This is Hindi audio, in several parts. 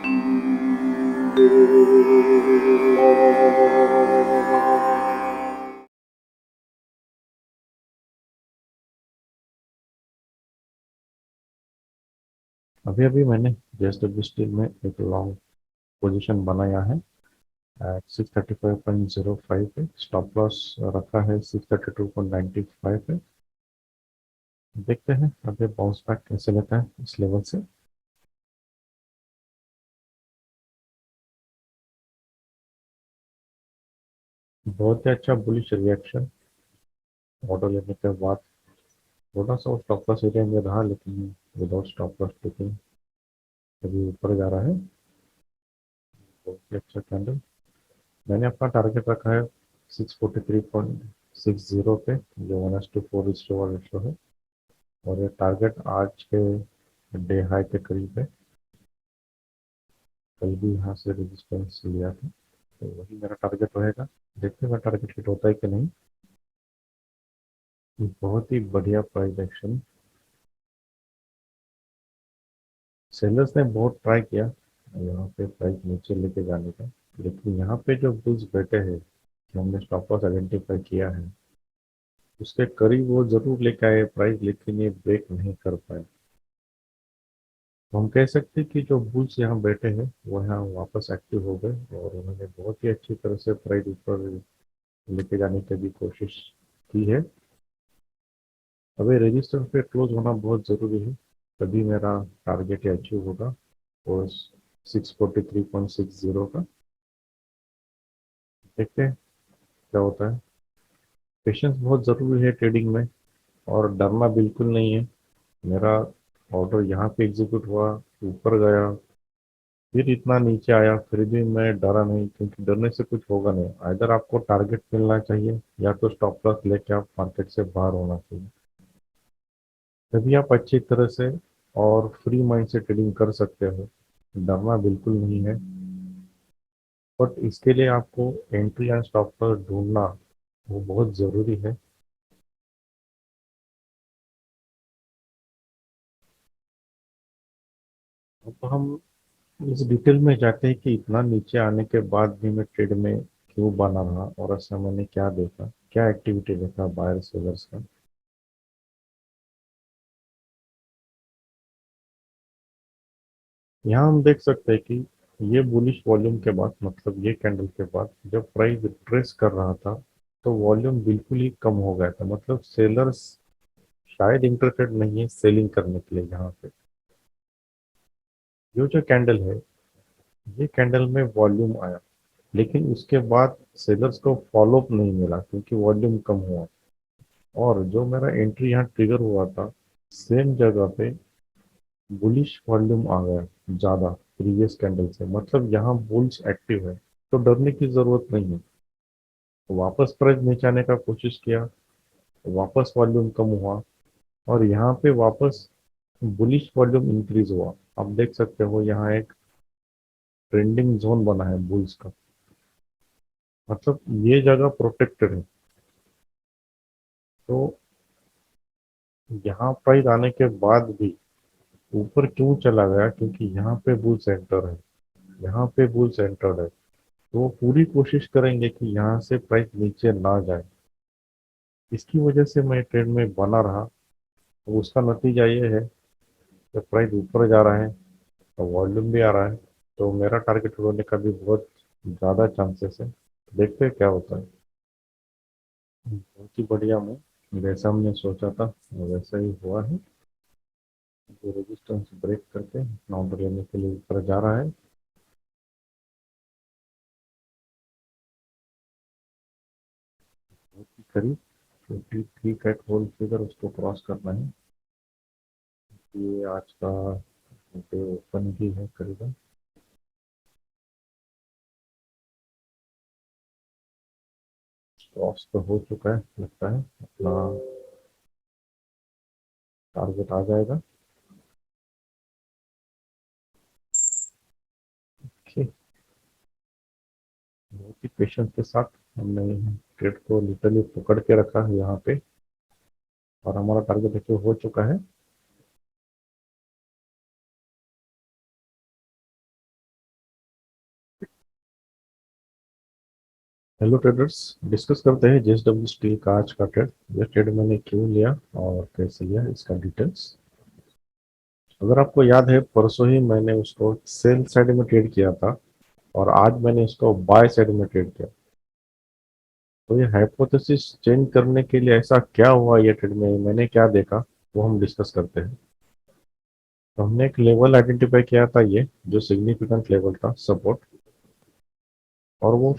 अभी अभी मैंने जेएसडब्ल्यू स्टील में एक लॉन्ग पोजीशन बनाया है एट 635.05 पे। स्टॉप लॉस रखा है 632.95 पे। देखते हैं अभी बाउंस बैक कैसे लेता है इस लेवल से। बहुत ही अच्छा बुलिश रिएक्शन ऑर्डर लेने के बाद। थोड़ा सा स्टॉप लॉस एरिया में रहा लेकिन विदाउट स्टॉप लॉस टेकिंग अभी ऊपर जा रहा है। बहुत ही अच्छा कैंडल। मैंने अपना टारगेट रखा है 643.60 पे, जो 1:4 रेशो है। और ये टारगेट आज के डे हाई के करीब है। कल भी यहाँ से रेजिस्टेंस लिया था, तो वही मेरा टारगेट रहेगा। देखते हैं टारगेट हिट होता है कि नहीं। बहुत ही बढ़िया प्राइस एक्शन। सेलर्स ने बहुत ट्राई किया यहाँ पे प्राइस नीचे लेके जाने का, लेकिन यहाँ पे जो बुल्स बैठे हैं, जो हमने स्टॉप लॉस आइडेंटिफाई किया है, उसके करीब वो जरूर लेके आए प्राइस, लेकिन ये ब्रेक नहीं कर पाए। तो हम कह सकते हैं कि जो बुल्स यहाँ बैठे हैं वो यहाँ वापस एक्टिव हो गए और उन्होंने बहुत ही अच्छी तरह से प्राइस ऊपर लेके जाने की भी कोशिश की है। अभी रेजिस्टेंस पे क्लोज होना बहुत ज़रूरी है, तभी मेरा टारगेट अचीव होगा और 643.60 का। देखते हैं क्या होता है। पेशेंस बहुत ज़रूरी है ट्रेडिंग में, और डरना बिल्कुल नहीं है। मेरा ऑर्डर यहाँ पे एग्जीक्यूट हुआ, ऊपर गया, फिर इतना नीचे आया, फिर भी मैं डरा नहीं, क्योंकि डरने से कुछ होगा नहीं। इधर आपको टारगेट मिलना चाहिए या तो स्टॉप लॉस लेके आप मार्केट से बाहर होना चाहिए, तभी आप अच्छी तरह से और फ्री माइंड से ट्रेडिंग कर सकते हो। डरना बिल्कुल नहीं है, बट इसके लिए आपको एंट्री एंड स्टॉप लॉस ढूंढना वो बहुत ज़रूरी है। अब हम इस डिटेल में जाते हैं कि इतना नीचे आने के बाद भी मैं ट्रेड में क्यों बना रहा, और ऐसा मैंने क्या देखा, क्या एक्टिविटी देखा बायर सेलर्स का। यहाँ हम देख सकते हैं कि ये बुलिश वॉल्यूम के बाद, मतलब ये कैंडल के बाद जब प्राइस ट्रेस कर रहा था, तो वॉल्यूम बिल्कुल ही कम हो गया था। मतलब सेलर्स शायद इंटरेस्टेड नहीं है सेलिंग करने के लिए यहाँ पे। ये जो कैंडल है, ये कैंडल में वॉल्यूम आया, लेकिन उसके बाद सेलर्स को फॉलो अप नहीं मिला क्योंकि वॉल्यूम कम हुआ। और जो मेरा एंट्री यहाँ ट्रिगर हुआ था, सेम जगह पे बुलिश वॉल्यूम आ गया ज्यादा प्रीवियस कैंडल से। मतलब यहाँ बुल्स एक्टिव है, तो डरने की जरूरत नहीं है। तो वापस प्राइस नीचे आने का कोशिश किया, वापस वॉल्यूम कम हुआ, और यहाँ पे वापस बुलिश वॉल्यूम इंक्रीज हुआ। आप देख सकते हो यहाँ एक ट्रेंडिंग जोन बना है बुल्स का। मतलब ये जगह प्रोटेक्टेड है। तो यहाँ प्राइस आने के बाद भी ऊपर क्यों चला गया, क्योंकि यहाँ पे बुल सेंटर है, यहाँ पे बुल सेंटर है। तो पूरी कोशिश करेंगे कि यहाँ से प्राइस नीचे ना जाए। इसकी वजह से मैं ट्रेड में बना रहा। तो उसका नतीजा ये है कि प्राइस ऊपर जा रहा है और वॉल्यूम भी आ रहा है, तो मेरा टारगेट होने का भी बहुत ज़्यादा चांसेस है। देखते हैं क्या होता है। बहुत ही बढ़िया मूव, जैसा हमने सोचा था वैसा ही हुआ है। जो रेजिस्टेंस ब्रेक करके ऑर्डर लेने के लिए ऊपर जा रहा है। बहुत ही करीब 53 का एक होल फिगर उसको क्रॉस करना है। ये आज का डे ओपन भी है करीबन। क्रॉस तो हो चुका है लगता है, अपना टारगेट आ जाएगा। ओके, बहुत ही पेशेंस के साथ हमने ट्रेड को लिटरली पकड़ के रखा है यहाँ पे, और हमारा टारगेट अचीव हो चुका है। हेलो ट्रेडर्स, डिस्कस करते हैं जेएसडब्ल्यू स्टील का आज का ट्रेड। यह ट्रेड मैंने क्यों लिया और कैसे लिया, इसका डिटेल्स। अगर आपको याद है, परसों ही मैंने उसको सेल साइड में ट्रेड किया था और आज मैंने इसको बाय साइड में ट्रेड किया। तो ये हाइपोथेसिस चेंज करने के लिए ऐसा क्या हुआ ये ट्रेड में, मैंने क्या देखा, वो हम डिस्कस करते हैं। तो हमने एक लेवल आइडेंटिफाई किया था, ये जो सिग्निफिकेंट लेवल था सपोर्ट, और वो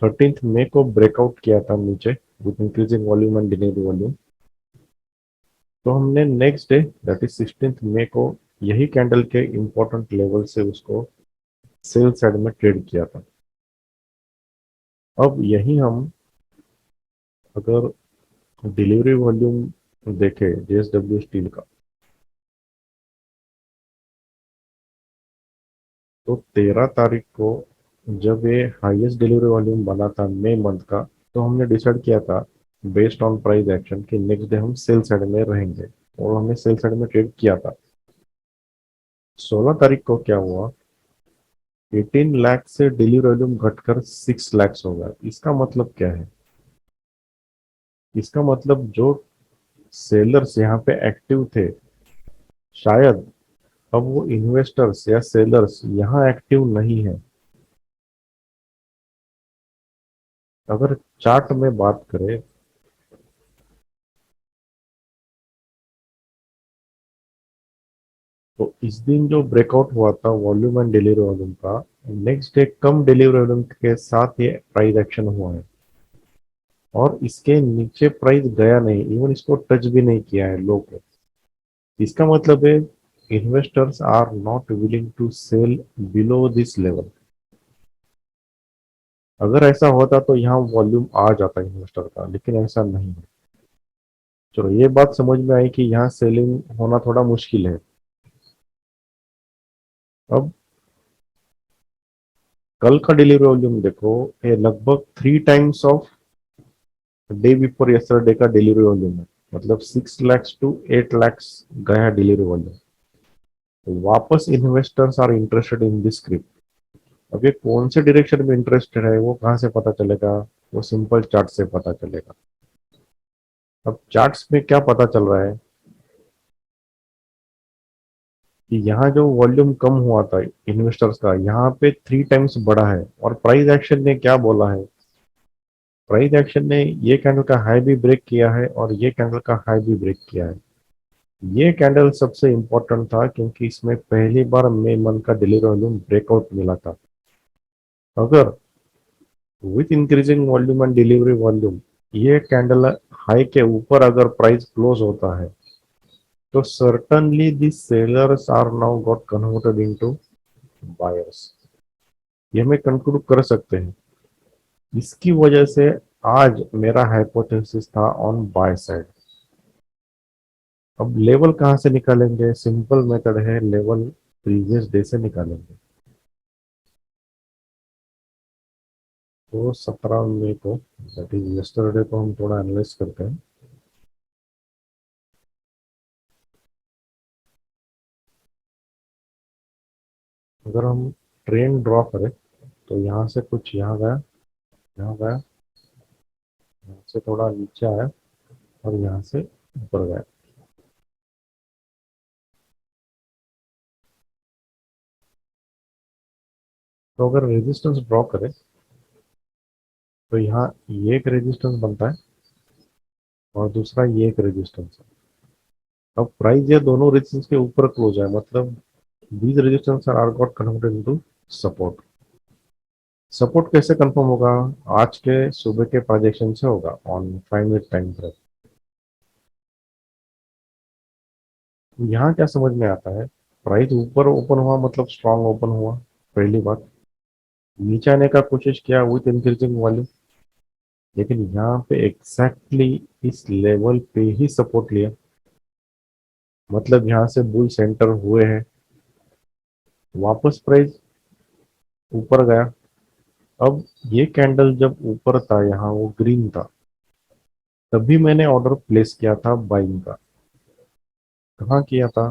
13 मई को ब्रेकआउट किया था नीचे with increasing volume and delivery volume. तो हमने नेक्स्ट डे दैट इज 16 मई को यही कैंडल के इंपॉर्टेंट लेवल से उसको सेल साइड में ट्रेड किया था। अब यही हम अगर डिलीवरी वॉल्यूम देखें जेएसडब्ल्यू स्टील का, तो 13 तारीख को जब ये हाईएस्ट डिलीवरी वॉल्यूम बना था मई मंथ का, तो हमने डिसाइड किया था बेस्ड ऑन प्राइस एक्शन कि नेक्स्ट डे हम सेल साइड में रहेंगे, और हमने सेल साइड में ट्रेड किया था। 16 तारीख को क्या हुआ, 18 लाख से डेली वॉल्यूम घटकर 6 लाख हो गया। इसका मतलब क्या है? इसका मतलब जो सेलर्स यहाँ पे एक्टिव थे, शायद अब वो इन्वेस्टर्स या सेलर्स यहाँ एक्टिव नहीं है। अगर चार्ट में बात करें, तो इस दिन जो ब्रेकआउट हुआ था वॉल्यूम एंड डिलीवरी वॉल्यूम का, नेक्स्ट डे कम डिलीवरी वॉल्यूम के साथ ये प्राइस एक्शन हुआ है, और इसके नीचे प्राइस गया नहीं, इवन इसको टच भी नहीं किया है लो को। इसका मतलब है investors are not willing to sell below this level. अगर ऐसा होता तो यहाँ वॉल्यूम आ जाता इन्वेस्टर का, लेकिन ऐसा नहीं है। चलो, ये बात समझ में आई कि यहाँ सेलिंग होना थोड़ा मुश्किल है। अब कल का डिलीवरी वॉल्यूम देखो, ये लगभग 3 times of day before yesterday का डिलीवरी वॉल्यूम है। मतलब 6 lakhs to 8 lakhs गया डिलीवरी वॉल्यूम। तो वापस investors are interested in this script. अब ये कौन से डायरेक्शन में इंटरेस्टेड है वो कहाँ से पता चलेगा? वो सिंपल चार्ट से पता चलेगा। अब चार्ट्स में क्या पता चल रहा है कि यहाँ जो वॉल्यूम कम हुआ था इन्वेस्टर्स का, यहाँ पे 3 टाइम्स बढ़ा है। और प्राइस एक्शन ने क्या बोला है? प्राइस एक्शन ने ये कैंडल का हाई भी ब्रेक किया है और ये कैंडल का हाई भी ब्रेक किया है। ये कैंडल सबसे इंपॉर्टेंट था क्योंकि इसमें पहली बार मई मंथ का डिलीवरी वॉल्यूम ब्रेकआउट मिला था। अगर with increasing volume and delivery volume ये कैंडल हाई के ऊपर अगर प्राइस क्लोज होता है, तो certainly this sellers are now got converted into buyers. ये हमें कंक्लूड कर सकते हैं। इसकी वजह से आज मेरा हाइपोथेसिस था ऑन बाय साइड। अब लेवल कहाँ से निकालेंगे? सिंपल मेथड है, लेवल प्रीवियस डे से निकालेंगे। तो 17 मई को, दैट इज यस्टरडे को, हम थोड़ा एनालाइज करते हैं। अगर हम ट्रेंड ड्रॉ करें, तो यहाँ से कुछ यहाँ गया, यहाँ गया, यहाँ से थोड़ा नीचे आया, और यहाँ से ऊपर गया। तो अगर रेजिस्टेंस ड्रॉ करें, तो यहाँ ये एक रेजिस्टेंस बनता है और दूसरा ये एक रेजिस्टेंस है। अब प्राइस ये दोनों रेजिस्टेंस के ऊपर क्लोज है, मतलब these resistance are got converted into support. Support कैसे कंफर्म होगा? आज के सुबह के प्रोजेक्शन से होगा ऑन 5 मिनट टाइम फ्रेम। यहाँ क्या समझ में आता है, प्राइस ऊपर ओपन हुआ मतलब स्ट्रांग ओपन हुआ, पहली बात। नीचे आने का कोशिश किया विथ इंक्रीजिंग वॉल्यूम, लेकिन यहाँ पे एग्जैक्टली इस लेवल पे ही सपोर्ट लिया, मतलब यहाँ से बुल सेंटर हुए हैं। वापस प्राइस ऊपर गया। अब ये कैंडल जब ऊपर था, यहाँ वो ग्रीन था, तभी मैंने ऑर्डर प्लेस किया था बाइंग का। कहाँ किया था?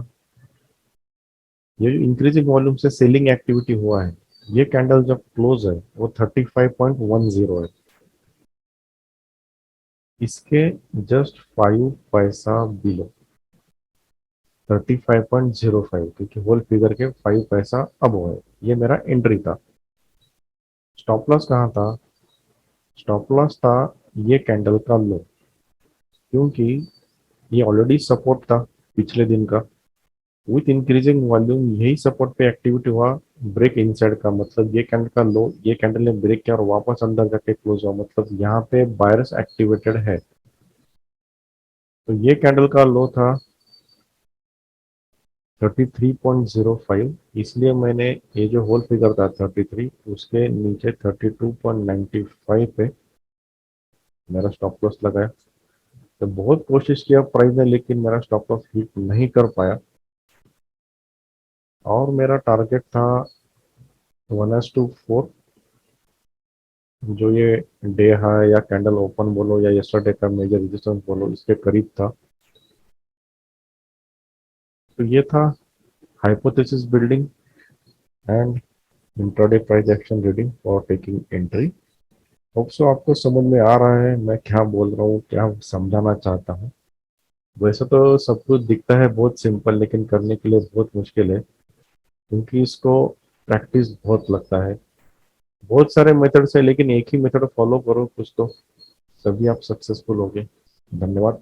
ये जो इंक्रीजिंग वॉल्यूम से सेलिंग एक्टिविटी हुआ है, ये कैंडल जब क्लोज है वो 35.10 है, इसके जस्ट 5 पैसा बिलो, 35.05, क्योंकि होल फिगर के 5 पैसा अब है। ये मेरा एंट्री था। स्टॉप लॉस कहाँ था? स्टॉप लॉस था ये कैंडल का लो, क्योंकि ये ऑलरेडी सपोर्ट था पिछले दिन का। विथ इंक्रीजिंग वॉल्यूम यही सपोर्ट पे एक्टिविटी हुआ, ब्रेक इनसाइड का मतलब ये कैंडल का लो, ये कैंडल ने ब्रेक किया और वापस अंदर जाके क्लोज हुआ, मतलब यहाँ पे बायर्स एक्टिवेटेड है। तो ये कैंडल का लो था 33.05, इसलिए मैंने ये जो होल फिगर था 33, उसके नीचे 32.95 पे मेरा स्टॉप लॉस लगाया। तो बहुत कोशिश किया प्राइस ने, लेकिन मेरा स्टॉप लॉस हिट नहीं कर पाया, और मेरा टारगेट था 1:4, जो ये डे हाई या कैंडल ओपन बोलो या यस्टरडे का मेजर रेजिस्टेंस बोलो, इसके करीब था। तो ये था hypothesis building and intraday price action reading for taking entry. Hope so आपको समझ में आ रहा है मैं क्या बोल रहा हूँ, क्या समझाना चाहता हूँ। वैसे तो सब कुछ दिखता है बहुत सिंपल, लेकिन करने के लिए बहुत मुश्किल है, क्योंकि इसको प्रैक्टिस बहुत लगता है। बहुत सारे मेथड्स है, लेकिन एक ही मेथड फॉलो करो कुछ तो, तभी आप सक्सेसफुल होगे। धन्यवाद।